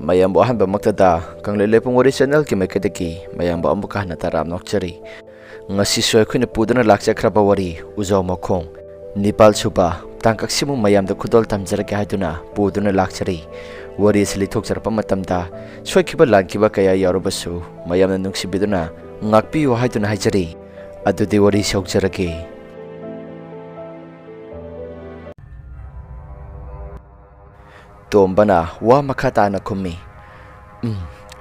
mayambo ahanba maktada kangle lepung wari channel ki maikadaki mayambo amuka hana taram nokchari ngasi soy khune pudana lakchakraba wari ujaw makhong Nepal suba tangkak simu mayamda khudol tamjarake haiduna puduna lakchari wari sili thokjarpa matamda soikiba langkiba kaya yarubasu mayamna nungsibiduna ngakpiyo haiduna haijari adudi wari sokjarake Tombana wa makata na kumi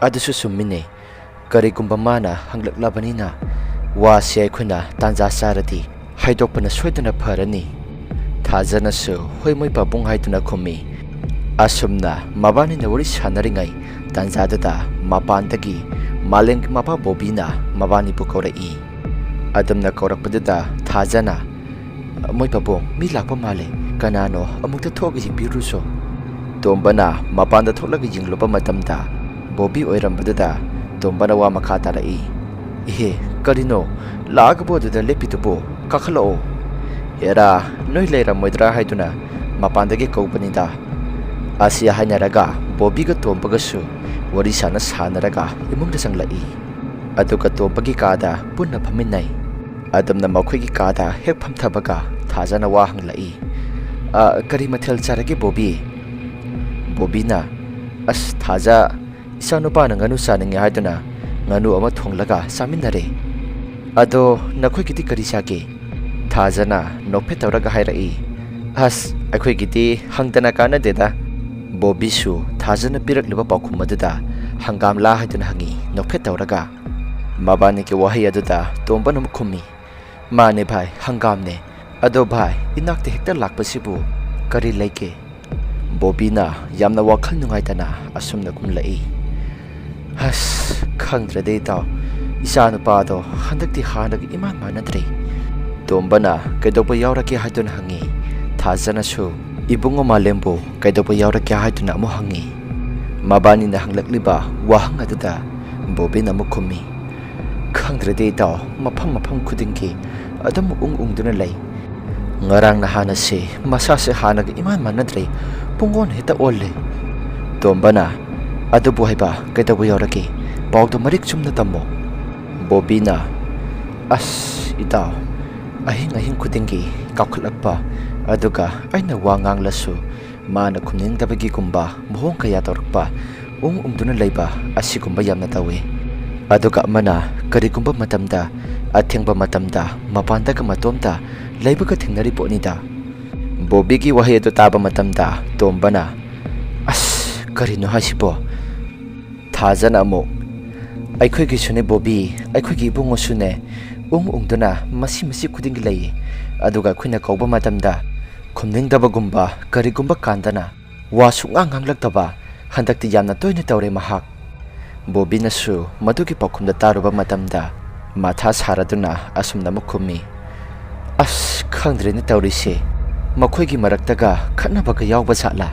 adusu sumine karigumba mana hanglaklabanina wa siyay kuna tanja sarati haidokpana soidana pharani thajana su hoimoy babung haiduna kumi asumna mabani na wari sanaringai tanjadada mapandagi maleng mapa bobina mabani pukorai adamna kaurakpadada thajana moy babung mi lakpa male kanano amukta thogi biruso Tombana mapanda tholaga jinglopa matamda Bobby oirambadada Tombana wa makha tarai Ihe karino lagbo duda lepitubo kakhalo Era noi leira moidra haiduna mapandagi kaubanida Asia hainaraga Bobby ga tombaga su wari sana sanaraga imungda sanglai Aduga tombagi kada punna phaminai Adamna makhoi gi kada hek phamthabaga thajana wa hanglai Kari mathel charage Bobby Bobina as thaja isanupa na nganu saningi haiduna nganu ama thonglaga saminare ado nakhoi kiti kari sake thajana nokphe tawraga hairai as akhoi kiti hangdana kana deda bobisu thajana pirakliba pakhum aduda hangam la haiduna hangi nokphe tawraga mabani ke wahi aduda tomba nam khumi mane bhai hangam ne ado bhai inakte hekta lakpasibu kari laike Bobina yamna wakhal nungaitana asumna kumlai has khangdrade taw isa nupa do handakti hanag iman manadre tombana kaidopa yaurake haidun hangi thajana su ibungo malembo kaidopa yaurake haiduna amu hangi mabani na hanglakliba wahang aduda Bobina mukhumi khangdrade taw mapham khudingki adam ungduna lai ngarang na hana se masa se hanag iman manadre pungon hita olle Tombana adubu haiba kaitabu yaurake pawdo marik chumna tammo Bobina as itaw ahing khudingi kakhlakpa aduga aina wangang lasu mana khumning tabagi kumba mohong kaya torkpa ungduna leiba asikumba yamna tawe aduga mana karigumba matamda athengba matamda mapanda ka matomta leiba ka thingnari ponida Bobby ki wahi ado taba matamda Tombana as karino hasibo thajana mo aikhoi gi sune Bobby aikhoi gi bungo sune ungduna masi khuding lai aduga khuna kauba matamda khumning daba gumba karigumba kandana wa sungang hanglaktaba handakti yamna toina tawre mahak Bobby nasu madugi pakhumda taruba matamda matha saraduna asumna mukhumi as khangdre ni tawrise Makhoigi maraktaga khatnabaga yawba sala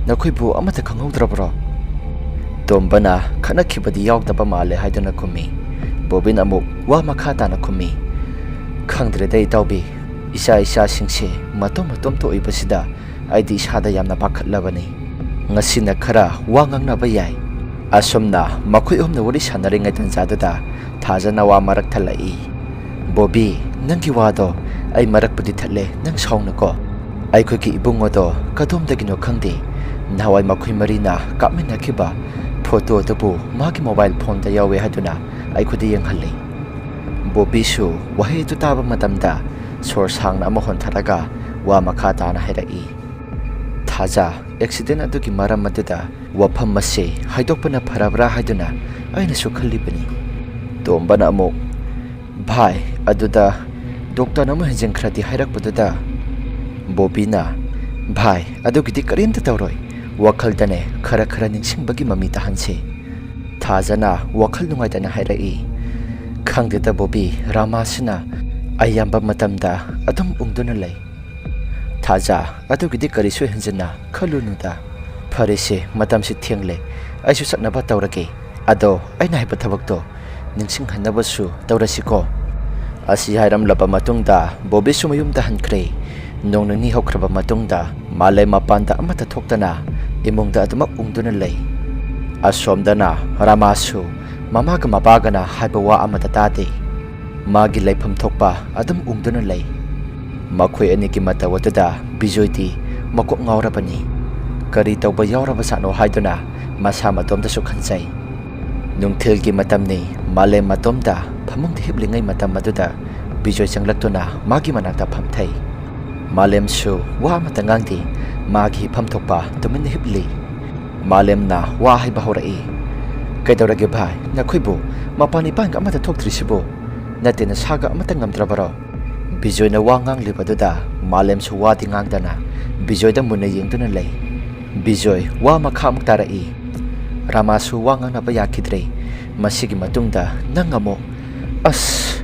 nakhoibu amata khangaudrabro Tombana khatnakhibadi yawdaba male haiduna khumi Bobina amu wa makha tana khumi khangdre dai tawbi isa singse matom to ibasida aidi isada yamna pakhatlabani ngasina khara wa ngangnaba yai asomna makhoi omna wari sanaringai tanjadada thajana wa marak thalai Bobby nangi wado ai marakpudi thalle nang saunako Aikhoi ibungodo kadomdagino khangde nawai makhoi marina kapmina khiba photo tabu magi mobile phone da yawe haduna aikhodi yenghalle Bobby su wahe tu taba matamda source hangna amahon tharaga wa makha tana hairai thaja accident adugi maram madada wafam mase haidokpana pharabra haiduna aina su khallibani Tombana amo bhai aduda doctor namu henjengkhrati hairakpadada Bobina bhai adugidi karimta tawroi wakhal dane khara ningsingbagi mami tahanse thajana wakhal nungaitana hairai khangdeta Bobby ramasina ayamba matamda adum ungduna lai thaja adugidi karisu henjana khalunuda pharese matamsi thengle aisu satnaba tawrake ado aina haiba thabakto ningsing hanabasu tawrasiko asi hairam lapa matungda Bobby sumayumda hankre nong ni hokraba matungda malay mapanda amata thoktana imongda adumak ungduna lay ꯑꯁꯣꯝꯗꯅ ꯔꯥꯃꯥꯁꯨ ꯃꯃꯥꯒ ꯃꯄꯥꯒꯅ ꯍꯥꯏꯕ ꯋꯥ ꯑꯃꯇ ꯇꯥꯗꯦ꯫ ꯃꯥꯒꯤ ꯂꯩꯐꯝ ꯊꯣꯛꯄ ꯑꯗꯨꯝ ꯎꯪꯗꯨꯅ ꯂꯩ꯫ ꯃꯈꯣꯏ ꯑꯅꯤꯒꯤ ꯃꯇꯧ ꯑꯗꯨꯗ ꯕꯤꯖꯣꯏꯗꯤ ꯃꯀꯣꯛ ꯉꯥꯎꯔꯕꯅꯤ꯫ ꯀꯔꯤ ꯇꯧꯕ ꯌꯥꯎꯔꯕꯖꯥꯠꯅꯣ ꯍꯥꯏꯗꯨꯅ ꯃꯁꯥ ꯃꯇꯣꯝꯗꯁꯨ ꯈꯟꯖꯩ꯫ ꯅꯨꯡꯊꯤꯜꯒꯤ ꯃꯇꯝꯅꯤ꯫ ꯃꯥꯂꯦꯝ ꯃꯇꯣꯝꯗ ꯐꯃꯨꯡꯗ ꯍꯤꯞꯂꯤꯉꯩ ꯃꯇꯝ ꯑꯗꯨꯗ ꯕꯤꯖꯣꯏ ꯆꯪꯂꯛꯇꯨꯅ ꯃꯥꯒꯤ ꯃꯅꯥꯛꯇ ꯐꯝꯊꯩ꯫ ꯃꯥꯂꯦꯝꯁꯨ ꯋꯥ ꯑꯃꯇ ꯉꯥꯡꯗꯦ꯫ ꯃꯥꯒꯤ ꯍꯤꯞꯐꯝ ꯊꯣꯛꯄ ꯇꯨꯃꯤꯟꯅ ꯍꯤꯞꯂꯤ꯫ ꯃꯥꯂꯦꯝꯅ ꯋꯥ ꯍꯥꯏꯕ ꯍꯧꯔꯛꯏ꯫ ꯀꯩꯗꯧꯔꯒꯦ ꯚꯥꯏ, ꯅꯈꯣꯏꯕꯨ ꯃꯄꯥꯟ ꯏꯄꯥꯟꯒ ꯑꯃꯇ ꯊꯣꯛꯇ꯭ꯔꯤꯁꯤꯕꯨ? ꯅꯠꯇꯦ ꯅꯁꯥꯒ ꯑꯃꯇ ꯉꯝꯗ꯭ꯔꯕꯔꯣ? ꯕꯤꯖꯣꯏꯅ ꯋꯥ ꯉꯥꯡꯂꯤꯕꯗꯨꯗ ꯃꯥꯂꯦꯝꯁꯨ ꯋꯥꯗꯤ ꯉꯥꯡꯗꯅ ꯕꯤꯖꯣꯏꯗ ꯃꯨꯟꯅ ꯌꯦꯡꯗꯨꯅ ꯂꯩ꯫ ꯕꯤꯖꯣꯏ ꯋꯥ ꯃꯈꯥ ꯑꯃꯨꯛ ꯇꯥꯔꯛꯏ꯫ ꯔꯥꯃꯥꯁꯨ ꯋꯥ ꯉꯥꯡꯅꯕ ꯌꯥꯈꯤꯗ꯭ꯔꯦ꯫ ꯃꯁꯤꯒꯤ ꯃꯇꯨꯡꯗ ꯅꯪ ꯑꯃꯨꯛ ꯑꯁ,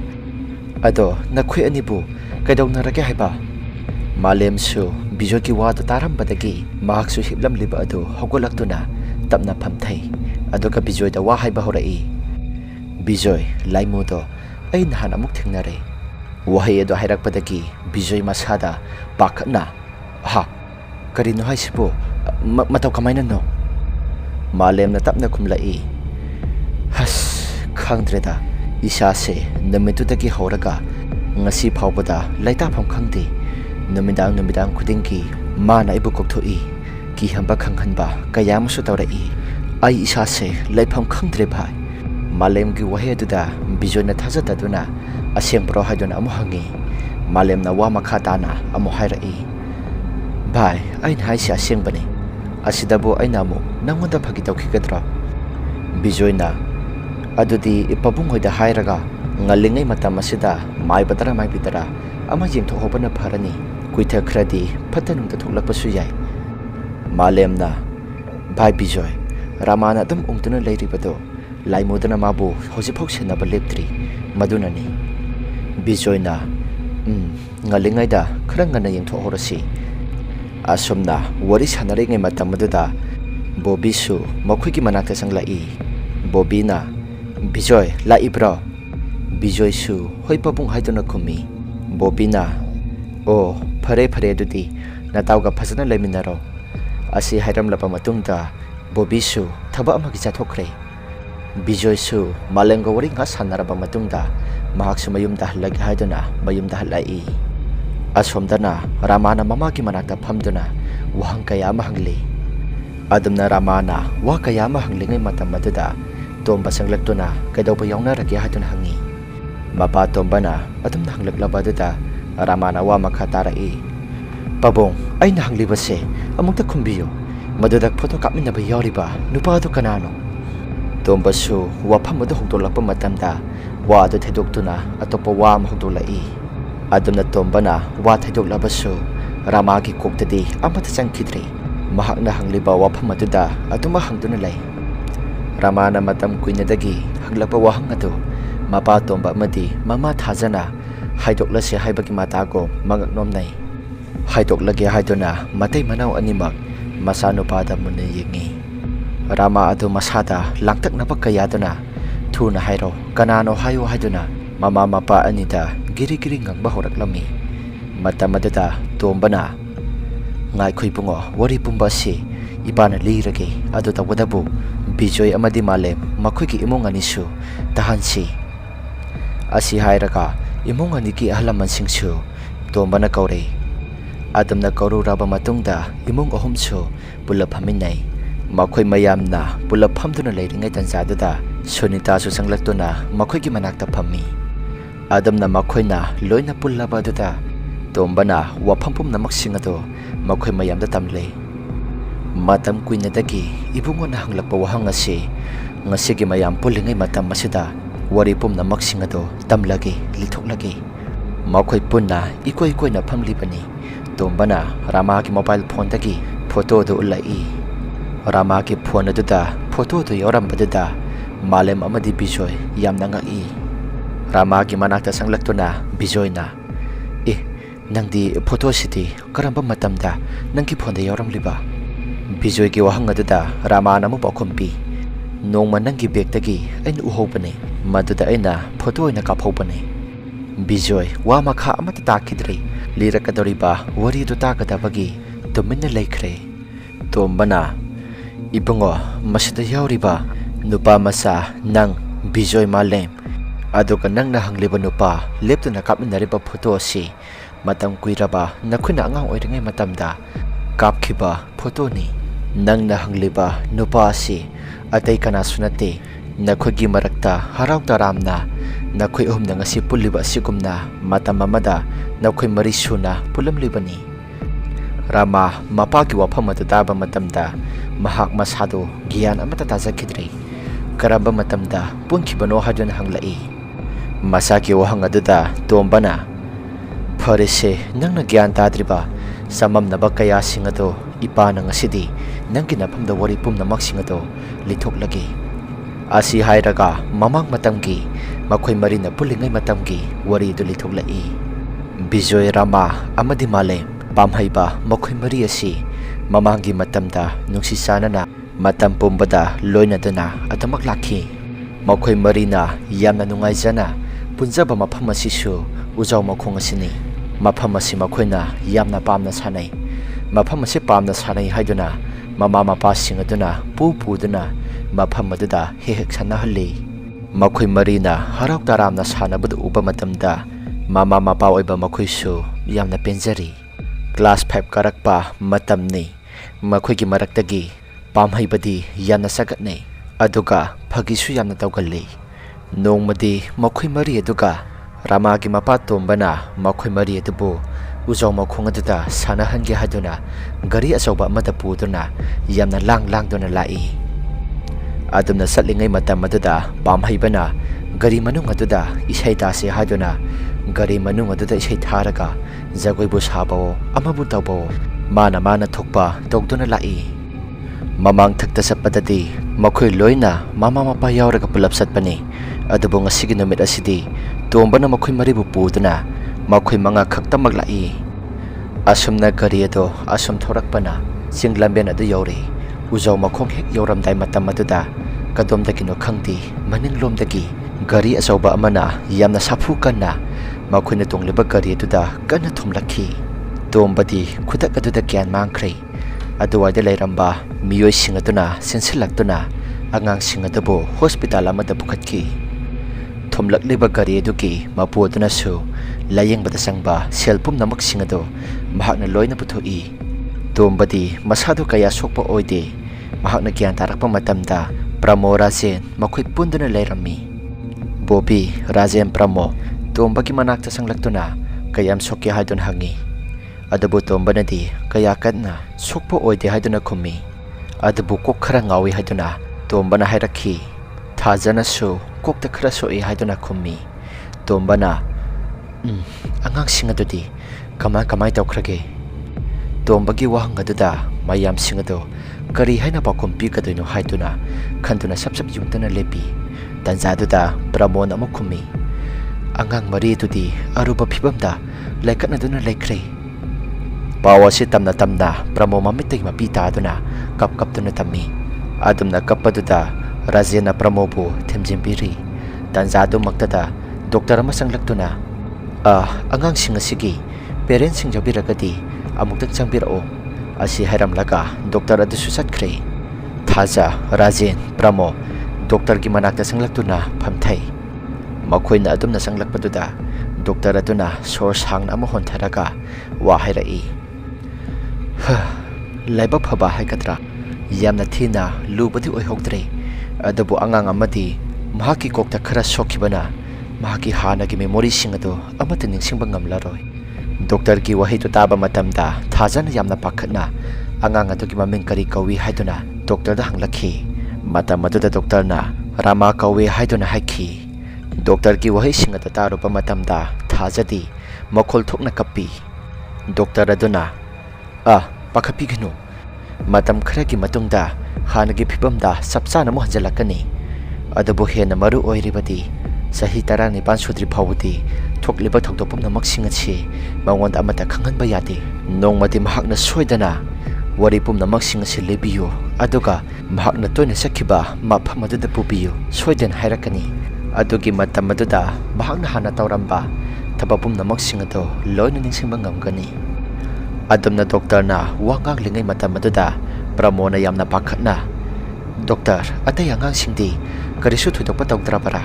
ꯑꯗꯣ ꯅꯈꯣꯏ ꯑꯅꯤꯕꯨ ꯀꯩꯗꯧꯅꯔꯒꯦ ꯍꯥꯏꯕ? ꯃꯥꯂꯦꯝꯁꯨ ꯕꯤꯖꯣꯏꯒꯤ ꯋꯥꯗꯨ ꯇꯥꯔꯝꯕꯗꯒꯤ ꯃꯍꯥꯛꯁꯨ ꯍꯤꯞꯂꯝꯂꯤꯕ ꯑꯗꯨ ꯍꯧꯒꯠꯂꯛꯇꯨꯅ ꯇꯞꯅ ꯐꯝꯊꯩ꯫ ꯑꯗꯨꯒ ꯕꯤꯖꯣꯏꯗ ꯋꯥ ꯍꯥꯏꯕ ꯍꯧꯔꯛꯏ꯫ ꯕꯤꯖꯣꯏ, ꯂꯥꯏꯃꯨꯗꯣ ꯑꯩ ꯅꯍꯥꯟ ꯑꯃꯨꯛ ꯊꯦꯡꯅꯔꯦ꯫ ꯋꯥꯍꯩ ꯑꯗꯨ ꯍꯥꯏꯔꯛꯄꯗꯒꯤ ꯕꯤꯖꯣꯏ ꯃꯁꯥꯗ ꯄꯥꯈꯠꯅ ꯍꯥ, ꯀꯔꯤꯅꯣ ꯍꯥꯏꯁꯤꯕꯨ? ꯃꯇꯧ ꯀꯃꯥꯏꯅꯅꯣ? ꯃꯥꯂꯦꯝꯅ ꯇꯞꯅ ꯈꯨꯝꯂꯛꯏ꯫ ꯍꯁ, ꯈꯪꯗ꯭ꯔꯦꯗ, ꯏꯁꯥꯁꯦ ꯅꯨꯃꯤꯠꯇꯨꯗꯒꯤ ꯍꯧꯔꯒ ꯉꯁꯤ ꯐꯥꯎꯕꯗ ꯂꯩꯇꯥꯐꯝ ꯈꯪꯗꯦ꯫ ꯅꯨꯃꯤꯗꯥꯡ ꯈꯨꯗꯤꯡꯒꯤ ꯃꯥꯅ ꯑꯩꯕꯨ ꯀꯧꯊꯣꯛꯏ, ꯀꯤꯍꯟꯕ ꯈꯪꯍꯟꯕ ꯀꯌꯥ ꯑꯃꯁꯨ ꯇꯧꯔꯛꯏ꯫ ꯑꯩ ꯏꯁꯥꯁꯦ ꯂꯩꯐꯝ ꯈꯪꯗ꯭ꯔꯦ ꯚꯥꯏ꯫ ꯃꯥꯂꯦꯝꯒꯤ ꯋꯥꯍꯩ ꯑꯗꯨꯗ ꯕꯤꯖꯣꯏꯅ ꯊꯥꯖꯗꯗꯨꯅ ꯑꯁꯦꯡꯕꯔꯣ ꯍꯥꯏꯗꯨꯅ ꯑꯃꯨꯛ ꯍꯪꯉꯤ꯫ ꯃꯥꯂꯦꯝꯅ ꯋꯥ ꯃꯈꯥ ꯇꯥꯅ ꯑꯃꯨꯛ ꯍꯥꯏꯔꯛꯏ꯫ ꯚꯥꯏ, ꯑꯩꯅ ꯍꯥꯏꯁꯤ ꯑꯁꯦꯡꯕꯅꯤ꯫ ꯑꯁꯤꯗꯕꯨ ꯑꯩꯅ ꯑꯃꯨꯛ ꯅꯪꯉꯣꯟꯗ ꯐꯥꯒꯤ ꯇꯧꯈꯤꯒꯗ꯭ꯔꯣ? ꯕꯤꯖꯣꯏꯅ ꯑꯗꯨꯗꯤ ꯄꯥꯕꯨꯡꯍꯣꯏꯗ ꯍꯥꯏꯔꯒ ꯉꯜꯂꯤꯉꯩ ꯃꯇꯝ ꯑꯁꯤꯗ ꯃꯥꯏꯕꯗꯔ ꯃꯥꯏꯕꯤꯗꯔ ꯑꯃ ꯌꯦꯡꯊꯣꯛꯍꯧꯕꯅ ꯐꯔꯅꯤ꯫ ꯀꯨꯏꯊꯈ꯭ꯔꯗꯤ ꯐꯠꯇ ꯅꯨꯡꯗ ꯊꯣꯛꯂꯛꯄꯁꯨ ꯌꯥꯏ꯫ ꯃꯥꯂꯦꯝꯅ ꯚꯥꯏ ꯕꯤꯖꯣꯏ, ꯔꯥꯃꯥꯅ ꯑꯗꯨꯝ ꯎꯪꯗꯨꯅ ꯂꯩꯔꯤꯕꯗꯣ ꯂꯥꯏꯃꯨꯗꯨꯅ ꯃꯥꯕꯨ ꯍꯧꯖꯤꯛꯐꯥꯎ ꯁꯦꯟꯅꯕ ꯂꯦꯞꯇ꯭ꯔꯤ, ꯃꯗꯨꯅꯅꯤ꯫ ꯕꯤꯖꯣꯏꯅ ꯉꯜꯂꯤꯉꯩꯗ ꯈꯔ ꯉꯟꯅ ꯌꯦꯡꯊꯣꯛꯍꯧꯔꯁꯤ꯫ ꯑꯁꯨꯝꯅ ꯋꯥꯔꯤ ꯁꯥꯟꯅꯔꯤꯉꯩ ꯃꯇꯝ ꯑꯗꯨꯗ ꯕꯣꯕꯤꯁꯨ ꯃꯈꯣꯏꯒꯤ ꯃꯅꯥꯛꯇ ꯆꯪꯂꯛꯏ꯫ ꯕꯣꯕꯤꯅ ꯕꯤꯖꯣꯏ ꯂꯥꯛꯏꯕ꯭ꯔꯣ? ꯕꯤꯖꯣꯏꯁꯨ ꯍꯣꯏ ꯄꯥꯕꯨꯡ ꯍꯥꯏꯗꯨꯅ ꯈꯨꯝꯃꯤ꯫ ꯕꯣꯕꯤꯅ ꯑꯣ, ꯐꯔꯦ ꯐꯔꯦ, ꯑꯗꯨꯗꯤ ꯅꯇꯥꯎꯒ ꯐꯖꯅ ꯂꯩꯃꯤꯟꯅꯔꯣ꯫ ꯑꯁꯤ ꯍꯥꯏꯔꯝꯂꯕ ꯃꯇꯨꯡꯗ ꯕꯣꯕꯤꯁꯨ ꯊꯕꯛ ꯑꯃꯒꯤ ꯆꯠꯊꯣꯛꯈ꯭ꯔꯦ꯫ ꯕꯤꯖꯣꯏꯁꯨ ꯃꯥꯂꯦꯝꯒ ꯋꯥꯔꯤ ꯉꯥꯏꯍꯥꯛ ꯁꯥꯟꯅꯔꯕ ꯃꯇꯨꯡꯗ ꯃꯍꯥꯛꯁꯨ ꯃꯌꯨꯝꯗ ꯍꯜꯂꯒꯦ ꯍꯥꯏꯗꯨꯅ ꯃꯌꯨꯝꯗ ꯍꯜꯂꯛꯏ꯫ ꯑꯁꯣꯝꯗꯅ ꯔꯥꯃꯥꯅ ꯃꯃꯥꯒꯤ ꯃꯅꯥꯛꯇ ꯐꯝꯗꯨꯅ ꯋꯥꯍꯪ ꯀꯌꯥ ꯑꯃ ꯍꯪꯂꯤ꯫ ꯑꯗꯨꯝꯅ ꯔꯥꯃꯥꯅ ꯋꯥ ꯀꯌꯥ ꯑꯃ ꯍꯪꯂꯤꯉꯩ ꯃꯇꯝ ꯑꯗꯨꯗ ꯇꯣꯝꯕ ꯆꯪꯂꯛꯇꯨꯅ ꯀꯩꯗꯧꯕ ꯌꯥꯎꯅꯔꯒꯦ ꯍꯥꯏꯗꯨꯅ ꯍꯪꯉꯤ꯫ ꯃꯄꯥ ꯇꯣꯝꯕꯅ ꯑꯗꯨꯝꯅ ꯍꯪꯂꯛꯂꯕ ꯑꯗꯨꯗ ꯔꯥꯃꯥꯅ ꯋꯥ ꯃꯈꯥ ꯇꯥꯔꯛꯏ꯫ ꯄꯥꯕꯨꯡ, ꯑꯩꯅ ꯍꯪꯂꯤꯕꯁꯦ ꯑꯃꯨꯛꯇ ꯈꯨꯝꯕꯤꯌꯨ꯫ ꯃꯗꯨꯗ ꯐꯣꯇꯣ ꯀꯥꯞꯃꯤꯟꯅꯕ ꯌꯥꯎꯔꯤꯕ ꯅꯨꯄꯥ ꯑꯗꯨ ꯀꯅꯥꯅꯣ? ꯇꯣꯝꯕꯁꯨ ꯋꯥꯐꯝ ꯑꯗꯨ ꯍꯧꯗꯣꯛꯂꯛꯄ ꯃꯇꯝꯗ ꯋꯥ ꯑꯗꯨ ꯊꯩꯗꯣꯛꯇꯨꯅ ꯑꯇꯣꯞꯄ ꯋꯥ ꯑꯃ ꯍꯧꯗꯣꯛꯂꯛꯏ꯫ ꯑꯗꯨꯝꯅ ꯇꯣꯝꯕꯅ ꯋꯥ ꯊꯩꯗꯣꯛꯂꯕꯁꯨ ꯔꯥꯃꯥꯒꯤ ꯀꯣꯛꯇꯗꯤ ꯑꯃꯠꯇ ꯆꯪꯈꯤꯗ꯭ꯔꯤ꯫ ꯃꯍꯥꯛꯅ ꯍꯪꯂꯤꯕ ꯋꯥꯐꯝ ꯑꯗꯨꯗ ꯑꯗꯨꯃꯛ ꯍꯪꯗꯨꯅ ꯂꯩ꯫ ꯔꯥꯃꯥꯅ ꯃꯇꯝ ꯀꯨꯏꯅꯗꯒꯤ ꯍꯪꯂꯛꯄ ꯋꯥꯍꯪ ꯑꯗꯨ ꯃꯄꯥ ꯇꯣꯝꯕ ꯑꯃꯗꯤ ꯃꯃꯥ ꯊꯥꯖꯅ ꯍꯥꯏꯗꯣꯛꯂꯁꯦ ꯍꯥꯏꯕꯒꯤ ꯃꯇꯥꯒꯨꯝ ꯃꯉꯛ ꯅꯣꯝꯅꯩ꯫ ꯍꯥꯏꯗꯣꯛꯂꯒꯦ ꯍꯥꯏꯗꯨꯅ ꯃꯇꯩ ꯃꯅꯥꯎ ꯑꯅꯤꯃꯛ ꯃꯆꯥꯅꯨꯄꯥꯗ ꯃꯨꯟꯅ ꯌꯦꯡꯉꯤ꯫ ꯔꯥꯃꯥ ꯑꯗꯨ ꯃꯁꯥꯗ ꯂꯥꯡꯇꯛꯅꯕ ꯀꯌꯥꯗꯨꯅ ꯊꯨꯅ ꯍꯥꯏꯔꯣ, ꯀꯅꯥꯅꯣ ꯍꯥꯏꯌꯣ ꯍꯥꯏꯗꯨꯅ ꯃꯃꯥ ꯃꯄꯥ ꯑꯅꯤꯗ ꯒꯤꯔꯤ ꯒꯤꯔꯤ ꯉꯪꯕ ꯍꯧꯔꯛꯂꯝꯃꯤ꯫ ꯃꯇꯝ ꯑꯗꯨꯗ ꯇꯣꯝꯕꯅ ꯉꯥꯏꯈꯣ ꯏꯕꯨꯡꯉꯣ, ꯋꯥꯔꯤ ꯄꯨꯝꯕ ꯑꯁꯤ ꯏꯄꯥꯅ ꯂꯤꯔꯒꯦ꯫ ꯑꯗꯨ ꯇꯧꯕꯗꯕꯨ ꯕꯤꯖꯣꯏ ꯑꯃꯗꯤ ꯃꯥꯂꯦꯝ ꯃꯈꯣꯏꯒꯤ ꯏꯃꯨꯡ ꯑꯅꯤꯁꯨ ꯇꯥꯍꯟꯁꯤ꯫ ꯑꯁꯤ ꯍꯥꯏꯔꯒ ꯏꯃꯨꯡ ꯑꯅꯤꯒꯤ ꯑꯍꯜ ꯂꯃꯟꯁꯤꯡꯁꯨ ꯇꯣꯝꯕꯅ ꯀꯧꯔꯦ꯫ ꯑꯗꯨꯝꯅ ꯀꯧꯔꯨꯔꯕ ꯃꯇꯨꯡꯗ ꯏꯃꯨꯡ ꯑꯍꯨꯝꯁꯨ ꯄꯨꯜꯂꯞ ꯐꯝꯃꯤꯟꯅꯩ꯫ ꯃꯈꯣꯏ ꯃꯌꯥꯝꯅ ꯄꯨꯜꯂꯞ ꯐꯝꯗꯨꯅ ꯂꯩꯔꯤꯉꯩ ꯇꯥꯟꯖꯥꯗꯨꯗ ꯁꯨꯅꯤꯇꯥꯁꯨ ꯆꯪꯂꯛꯇꯨꯅ ꯃꯈꯣꯏꯒꯤ ꯃꯅꯥꯛꯇ ꯐꯝꯃꯤ꯫ ꯑꯗꯨꯝꯅ ꯃꯈꯣꯏꯅ ꯂꯣꯏꯅ ꯄꯨꯜꯂꯕ ꯑꯗꯨꯗ ꯇꯣꯝꯕꯅ ꯋꯥꯐꯝ ꯄꯨꯝꯅꯃꯛꯁꯤꯡ ꯑꯗꯨ ꯃꯈꯣꯏ ꯃꯌꯥꯝꯗ ꯇꯝꯂꯦ꯫ ꯃꯇꯝ ꯀꯨꯏꯅꯗꯒꯤ ꯏꯕꯨꯡꯉꯣꯅ ꯍꯪꯂꯛꯄ ꯋꯥꯍꯪ ꯑꯁꯤ ꯉꯁꯤꯒꯤ ꯃꯌꯥꯝ ꯄꯨꯜꯂꯤꯉꯩ ꯃꯇꯝ ꯑꯁꯤꯗ ꯋꯥꯔꯤ ꯄꯨꯝꯅꯃꯛꯁꯤꯡ ꯑꯗꯨ ꯇꯝꯂꯒꯦ, ꯂꯤꯊꯣꯛꯂꯒꯦ꯫ ꯃꯈꯣꯏ ꯄꯨꯟꯅ ꯏꯀꯣꯏ ꯀꯣꯏꯅ ꯐꯝꯂꯤꯕꯅꯤ꯫ ꯇꯣꯝꯕꯅ ꯔꯥꯃꯥꯒꯤ ꯃꯣꯕꯥꯏꯜ ꯐꯣꯟꯗꯒꯤ ꯐꯣꯇꯣ ꯑꯗꯨ ꯎꯠꯂꯛꯏ꯫ ꯔꯥꯃꯥꯒꯤ ꯐꯣꯟ ꯑꯗꯨꯗ ꯐꯣꯇꯣ ꯑꯗꯨ ꯌꯥꯎꯔꯝꯕꯗꯨꯗ ꯃꯥꯂꯦꯝ ꯑꯃꯗꯤ ꯕꯤꯖꯣꯏ ꯌꯥꯝꯅ ꯉꯛꯏ꯫ ꯔꯥꯃꯥꯒꯤ ꯃꯅꯥꯛꯇ ꯆꯪꯂꯛꯇꯨꯅ ꯕꯤꯖꯣꯏꯅ ꯅꯪꯗꯤ ꯐꯣꯇꯣꯁꯤꯗꯤ ꯀꯔꯝꯕ ꯃꯇꯝꯗ ꯅꯪꯒꯤ ꯐꯣꯟꯗ ꯌꯥꯎꯔꯝꯂꯤꯕ? ꯕꯤꯖꯣꯏꯒꯤ ꯋꯥꯍꯪ ꯑꯗꯨꯗ ꯔꯥꯃꯥꯅ ꯑꯃꯨꯛ ꯄꯥꯎꯈꯨꯝ ꯄꯤ꯫ ꯅꯣꯡꯃ ꯅꯪꯒꯤ ꯕꯦꯒꯇꯒꯤ ꯑꯩꯅ ꯎꯍꯧꯕꯅꯦ, ꯃꯗꯨꯗ ꯑꯩꯅ ꯐꯣꯇꯣ ꯑꯣꯏꯅ ꯀꯥꯞꯍꯧꯕꯅꯦ꯫ ꯕꯤꯖꯣꯏ ꯋꯥ ꯃꯈꯥ ꯑꯃꯠꯇ ꯇꯥꯈꯤꯗ꯭ꯔꯦ꯫ ꯂꯤꯔꯛꯀꯗꯧꯔꯤꯕ ꯋꯥꯔꯤ ꯑꯗꯨ ꯇꯥꯒꯗꯕꯒꯤ ꯇꯨꯃꯤꯟꯅ ꯂꯩꯈ꯭ꯔꯦ꯫ ꯇꯣꯝꯕꯅ Ibungo, masida yauriba, nupa masa nang Bijoy Malem. Aduga nang nahangliba nupa, lepto na kapminariba photo si, matam kuiraba, nakuina angang oiringay matamda, kapkiba photo ni. Nang nahangliba nupa si, atay kanasunate, nakuigi marakta haraw taramna, nakui na ngasi puliba sigumna, matamamada, nakui marisuna pulamliba ni. Rama mapagi wafam matutaba matamda, mahak masado giyan ang matatazakidri. Karamba matamda punkibano hadyon hanglai. Masaki wahang aduda tuomba na. Parise nang nagyan tadriba, samam na ba kaya singado, ipa na ngasidi, nang ginapam da waripum na maksingado, litok lagi. Asi hayraga mamang matamgi, makoy marina pulingay matamgi, wari do litok lai. Bijoy Rama amadi Malem. Pamhayba makoy Maria si mamanggi matamda nung si sana na matam pumbada loy na dana at maglaki. Makoy Marina yam na nungay zana punjaba mapamasisu ujaw makong asini. Mapamasi makoy na yam na pam na sanay. Mapamasi pam na sanay hay duna mamamapasing aduna pupu duna mapamadada hihik sana hali. Makoy Marina haraw taram na sana budu uba matamda mamamapaw iba makoy su yam na penjari. Class 5 karakpa matam ni makoy gi maraktagi pamhaybadi yamna sagat ni aduga phagisu yamna tawgali nongmadi makoy mari aduga Rama gi mapatom bana makoy mari adubu ujaw makhong aduda sanahan gi haduna gari asoba amada puduna yamna lang dona lai adumna satlingay matam aduda pamhaybana gari manung aduda isay tase haduna gari manung aduda isay tharaga Zagoy bus habaw, amabuntaw baw, mana thokpa, dogdo na lai. Mamang tagta sa padadi, makoy loy na, mamamapayaw raga pulapsat pa ni. Adubo nga sige namit asidi, tuomba na makoy maribupudo na, makoy mga kakta maglai. Asum na gariado, asum thorak pa na, sing lambian adu yawri. Uzaw makong hek yawram day matamatuda, kadom dagi no kangdi, maning lom dagi. Gari asaw ba amana, yam na sapukan na, makoy na tong libag gari aduda gana tumlaki. Tuombadi kudak aduda kyan mangkri. Aduwa de layramba miyoy singado na sensilagdo na angang singadabo hospital amada bukatki. Tumlak libag gari aduki mapuado na su layang batasang ba selpum na magsingado mahak na loy na putoi. Tuombadi masado kaya sokpa oide mahak na kyan tarak pa matamda Pramo Razen makoy pundo na layrami. Bobby Razen Pramo tuomba gi manakta sang lakto na kayam sokya hadon hangi. Adabu tuomba na di kaya kad na sokpo oide hadon na kumi. Adabu kok kara ngawi hadon na tuomba na hayraki. Taza na su kok ta kara soi hadon na kumi. Tuomba na angang singado di kamay taw krage. Tuomba gi wahang aduda mayam singado kari hay na pa kumpi kadoy no hadon na kanto na sapsap yung na lepi. Tanza aduda Pramo na mo kumi. Angang mari itu di aruba pibamda laikat na doon na laikre. Bawa si tamna Pramo mamitay mapita aduna kap doon na tami. Adum na kapaduda Razen na Pramo po temjimbiri. Tanzado magtada doktor masang lakto na. Angang singasigi parents sing jabira gadi amugtat sang birao. Asi haram laga doktor adu susat kre. Taza Razen Pramo doktor gimanakta sang lakto na pamtay. Makoy na adum na sanglak paduda, doktor ado na source hang na mohon taraga, wahay rai. Layba pabahay katra, yam na tina, lubadi oy hogdre, adabu angang amati, mahaki kokta kara sokiba na, mahaki hana gi memory singado, amataning singbang ngamlaroy. Doktor gi wahay to taba matamda, taza na yam na pakat na, angang ato gi maming kari kawi hay na, doktor da hanglaki, matamado da doktor na, Rama kawi hay na haki. Doktor ki wahay singa tataro pa matamda thazadi makol thok na kapi. Doktor aduna pakapi gano matam khara ki matungda hana gi phibamda sapsa na mo hanjalakani. Adabu he na maru oiribadi sahi tarang ni pansudri phawdi thokliba thokdopum na maksinga chi mangonda amata khangan ba yade. Nongmati mahak na soidana waripum na maksinga si lebiyo aduga mahak na toy na sakiba maphamadu da pubiyo soidan hairakani. Adugi matam aduda mahak na hana tawramba tabapum na magsingado loy na ningsingba ngamgani. Adum na doktor na wangang lingay matam aduda Pramo na yam na pakat na doctor ꯑꯇꯩ ꯑꯉꯥꯡꯁꯤꯡꯗꯤ ꯀꯔꯤꯁꯨ ꯊꯣꯏꯗꯣꯛꯄ ꯇꯧꯗ꯭ꯔꯕꯔꯥ?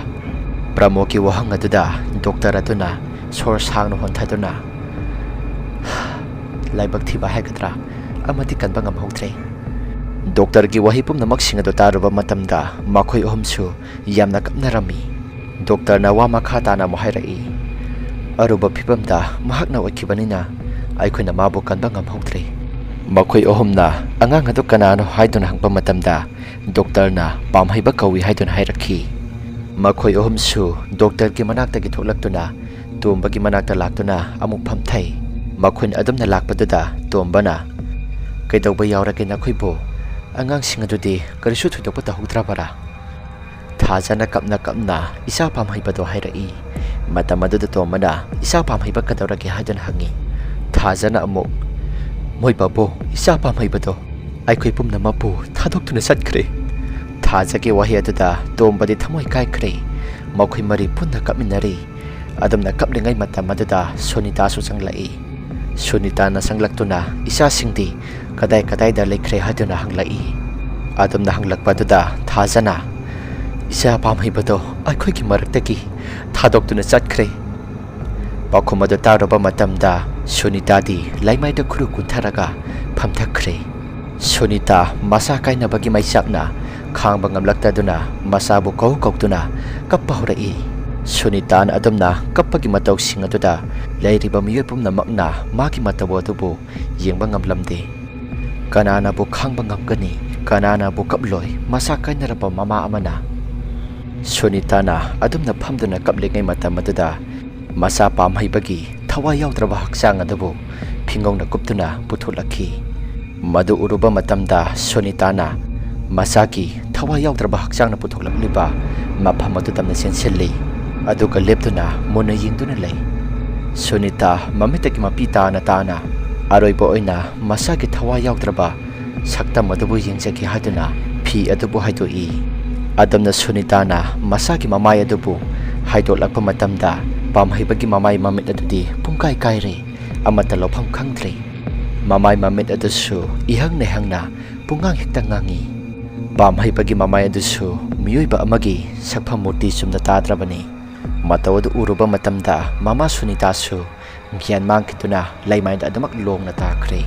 ꯄ꯭ꯔꯃꯣꯗꯀꯤ ꯋꯥꯍꯪ ꯑꯗꯨꯗ doctor ꯑꯗꯨꯅ ꯁꯣꯔ ꯁꯥꯡꯅ ꯍꯣꯟꯊꯗꯨꯅ ꯂꯥꯏꯕꯛ ꯊꯤꯕ ꯍꯥꯏꯒꯗ꯭ꯔꯥ ꯑꯃꯗꯤ ꯀꯟꯕ ꯉꯝꯍꯧꯗ꯭ꯔꯦ꯫ ꯗꯣꯛꯇꯔꯒꯤ ꯋꯥꯍꯩ ꯄꯨꯝꯅꯃꯛꯁꯤꯡ ꯑꯗꯨ ꯇꯥꯔꯨꯕ ꯃꯇꯝꯗ ꯃꯈꯣꯏ ꯑꯍꯨꯝꯁꯨ ꯌꯥꯝꯅ ꯀꯞꯅꯔꯝꯃꯤ꯫ ꯗꯣꯛꯇꯔꯅ ꯋꯥ ꯃꯈꯥ ꯇꯥꯅ ꯑꯃꯨꯛ ꯍꯥꯏꯔꯛꯏ, ꯑꯔꯨꯕ ꯐꯤꯚꯝꯗ ꯃꯍꯥꯛꯅ ꯑꯣꯏꯈꯤꯕꯅꯤꯅ ꯑꯩꯈꯣꯏꯅ ꯃꯥꯕꯨ ꯀꯟꯕ ꯉꯝꯍꯧꯗ꯭ꯔꯦ꯫ ꯃꯈꯣꯏ ꯑꯍꯨꯝꯅ ꯑꯉꯥꯡ ꯑꯗꯨ ꯀꯅꯥꯅꯣ ꯍꯥꯏꯗꯨꯅ ꯍꯪꯕ ꯃꯇꯝꯗ ꯗꯣꯛꯇꯔꯅ ꯄꯥꯝꯍꯩꯕ ꯀꯧꯏ ꯍꯥꯏꯗꯨꯅ ꯍꯥꯏꯔꯛꯈꯤ꯫ ꯃꯈꯣꯏ ꯑꯍꯨꯝꯁꯨ ꯗꯣꯛꯇꯔꯒꯤ ꯃꯅꯥꯛꯇꯒꯤ ꯊꯣꯛꯂꯛꯇꯨꯅ ꯇꯣꯝꯕꯒꯤ ꯃꯅꯥꯛꯇ ꯂꯥꯛꯇꯨꯅ ꯑꯃꯨꯛ ꯐꯝꯊꯩ꯫ ꯃꯈꯣꯏꯅ ꯑꯗꯨꯝꯅ ꯂꯥꯛꯄꯗꯨꯗ ꯇꯣꯝꯕꯅ, ꯀꯩꯗꯧꯕ ꯌꯥꯎꯔꯒꯦ ꯅꯈꯣꯏꯕꯨ? ꯑꯉꯥꯡꯁꯤꯡ ꯑꯗꯨꯗꯤ ꯀꯔꯤꯁꯨ ꯊꯣꯏꯗꯣꯛꯄ ꯇꯧꯍꯧꯗ꯭ꯔꯕꯔꯥ? ꯊꯥꯖꯅ ꯀꯞꯅ ꯀꯞꯅ ꯏꯆꯥ ꯄꯥꯝꯍꯩꯕꯗꯣ ꯍꯥꯏꯔꯛꯏ꯫ ꯃꯇꯝ ꯑꯗꯨꯗ ꯇꯣꯝꯕꯅ ꯏꯆꯥ ꯄꯥꯝꯍꯩꯕ ꯀꯩꯗꯧꯔꯒꯦ ꯍꯥꯏꯗꯨꯅ ꯍꯪꯉꯤ꯫ ꯊꯥꯖꯅ ꯑꯃꯨꯛ, ꯃꯣꯏ ꯕꯥꯕꯨ, ꯏꯆꯥ ꯄꯥꯝꯍꯩꯕꯗꯣ ꯑꯩꯈꯣꯏ ꯄꯨꯝꯅꯃꯛꯄꯨ ꯊꯥꯗꯣꯛꯇꯨꯅ ꯆꯠꯈ꯭ꯔꯦ꯫ ꯊꯥꯖꯒꯤ ꯋꯥꯍꯩ ꯑꯗꯨꯗ ꯇꯣꯝꯕꯗꯤ ꯊꯃꯣꯏ ꯀꯥꯏꯈ꯭ꯔꯦ꯫ ꯃꯈꯣꯏ ꯃꯔꯤ ꯄꯨꯟꯅ ꯀꯞꯃꯤꯟꯅꯔꯤ꯫ ꯑꯗꯨꯝꯅ ꯀꯞꯂꯤꯉꯩ ꯃꯇꯝ ꯑꯗꯨꯗ ꯁꯨꯅꯤꯇꯥꯁꯨ ꯆꯪꯂꯛꯏ꯫ ꯁꯨꯅꯤꯇꯥꯅ ꯆꯪꯂꯛꯇꯨꯅ ꯏꯆꯥꯁꯤꯡꯗꯤ ꯀꯗꯥꯏ ꯀꯗꯥꯏꯗ ꯂꯩꯈ꯭ꯔꯦ ꯍꯥꯏꯗꯨꯅ ꯍꯪꯂꯛꯏ꯫ ꯑꯗꯨꯝꯅ ꯍꯪꯂꯛꯄꯗꯨꯗ ꯊꯥꯖꯅ, ꯏꯆꯥ ꯄꯥꯝꯍꯩꯕꯗꯣ ꯑꯩꯈꯣꯏꯒꯤ ꯃꯔꯛꯇꯒꯤ ꯊꯥꯗꯣꯛꯇꯨꯅ ꯆꯠꯈ꯭ꯔꯦ꯫ ꯄꯥꯎꯈꯨꯝ ꯑꯗꯨ ꯇꯥꯔꯨꯕ ꯃꯇꯝꯗ ꯁꯨꯅꯤꯇꯥꯗꯤ ꯂꯩꯃꯥꯏꯗ ꯈꯨꯔꯨ ꯀꯨꯟꯊꯔꯒ ꯐꯝꯊꯈ꯭ꯔꯦ꯫ ꯁꯨꯅꯤꯇꯥ ꯃꯁꯥ ꯀꯥꯏꯅꯕꯒꯤ ꯃꯩꯆꯥꯛꯅ ꯈꯥꯡꯕ ꯉꯝꯂꯛꯇꯗꯨꯅ ꯃꯁꯥꯕꯨ ꯀꯧ ꯀꯧꯗꯨꯅ ꯀꯞꯄ ꯍꯧꯔꯛꯏ꯫ ꯁꯨꯅꯤꯇꯥꯅ ꯑꯗꯨꯝꯅ ꯀꯞꯄꯒꯤ ꯃꯇꯧꯁꯤꯡ ꯑꯗꯨꯗ ꯂꯩꯔꯤꯕ ꯃꯤꯑꯣꯏ ꯄꯨꯝꯅꯃꯛꯅ ꯃꯥꯒꯤ ꯃꯇꯧ ꯑꯗꯨꯕꯨ ꯌꯦꯡꯕ ꯉꯝꯂꯝꯗꯦ꯫ ꯀꯅꯥꯅꯕꯨ ꯈꯥꯡꯕ ꯉꯝꯒꯅꯤ? ꯀꯅꯥꯅꯕꯨ ꯀꯞꯂꯣꯏ ꯃꯁꯥ ꯀꯥꯏꯅꯔꯕ ꯃꯃꯥ ꯑꯃꯅ? ꯁꯨꯅꯤꯇꯥꯅ ꯑꯗꯨꯝꯅ ꯐꯝꯗꯨꯅ ꯀꯞꯂꯤꯉꯩ ꯃꯇꯝ ꯑꯗꯨꯗ ꯃꯆꯥ ꯄꯥꯝꯍꯩꯕꯒꯤ ꯊꯋꯥꯏ ꯌꯥꯎꯗ꯭ꯔꯕ ꯍꯛꯆꯥꯡ ꯑꯗꯨꯕు ꯐꯤꯡꯒꯧꯅ ꯀꯨꯞꯇꯨꯅ ꯄꯨꯊꯣꯛꯂꯛꯈꯤ꯫ ꯃꯗꯨ ꯎꯔꯨꯕ ꯃꯇꯝꯗ ꯁꯨꯅꯤꯇꯥꯅ ꯃꯆꯥꯒꯤ ꯊꯋꯥꯏ ꯌꯥꯎꯗ꯭ꯔꯕ ꯍꯛꯆꯥꯡꯅ ꯄꯨꯊꯣꯛꯂꯛꯂꯤꯕ ꯃꯐꯝ ꯑꯗꯨ ꯇꯝꯅ ꯆꯦꯟꯁꯤꯜꯂꯤ꯫ ꯑꯗꯨꯒ ꯂꯦꯞꯇꯨꯅ ꯃꯨꯟꯅ ꯌꯦꯡꯗꯨꯅ ꯂꯩ꯫ ꯁꯨꯅꯤꯇꯥ ꯃꯃꯤꯠꯇꯒꯤ ꯃꯄꯤ ꯇꯥꯅ ꯇꯥꯅ ꯑꯔꯣꯏꯕ ꯑꯣꯏꯅ ꯃꯁꯥꯒꯤ ꯊꯋꯥꯏ ꯌꯥꯎꯗ꯭ꯔꯕ ꯁꯛꯇꯝ ꯑꯗꯨꯕꯨ ꯌꯦꯡꯖꯒꯦ ꯍꯥꯏꯗꯨꯅ ꯐꯤ ꯑꯗꯨꯕꯨ ꯍꯥꯏꯗꯣꯛꯏ꯫ ꯑꯗꯨꯝꯅ ꯁꯨꯅꯤꯇꯥꯅ ꯃꯁꯥꯒꯤ ꯃꯃꯥꯏ ꯑꯗꯨꯕꯨ ꯍꯥꯏꯗꯣꯛꯂꯛꯄ ꯃꯇꯝꯗ ꯄꯥꯝꯍꯩꯕꯒꯤ ꯃꯃꯥꯏ ꯃꯃꯤꯠ ꯑꯗꯨꯗꯤ ꯄꯨꯡꯀꯥꯏ ꯀꯥꯏꯔꯦ꯫ ꯑꯃꯠꯇ ꯂꯧꯐꯝ ꯈꯪꯗ꯭ꯔꯦ꯫ ꯃꯃꯥꯏ ꯃꯃꯤꯠ ꯑꯗꯨꯁꯨ ꯏꯍꯪ ꯅꯩꯍꯪꯅ ꯄꯨꯡꯉꯥꯡ ꯍꯦꯛꯇ ꯉꯥꯡꯏ꯫ ꯄꯥꯝꯍꯩꯕꯒꯤ ꯃꯃꯥꯏ ꯑꯗꯨꯁꯨ ꯃꯤꯑꯣꯏꯕ ꯑꯃꯒꯤ ꯁꯛꯐꯝ ꯃꯨꯔꯇꯤ ꯆꯨꯝꯅ ꯇꯥꯗ꯭ꯔꯕꯅꯤ꯫ ꯃꯇꯧ ꯑꯗꯨ ꯎꯔꯨꯕ ꯃꯇꯝꯗ ꯃꯃꯥ ꯁꯨꯅꯤꯇꯥꯁꯨ ꯒ꯭ꯌꯥꯟ ꯃꯥꯡꯈꯤꯗꯨꯅ ꯂꯩꯃꯥꯏꯗ ꯑꯗꯨꯃꯛ ꯂꯣꯡꯅ ꯇꯥꯈ꯭ꯔꯦ꯫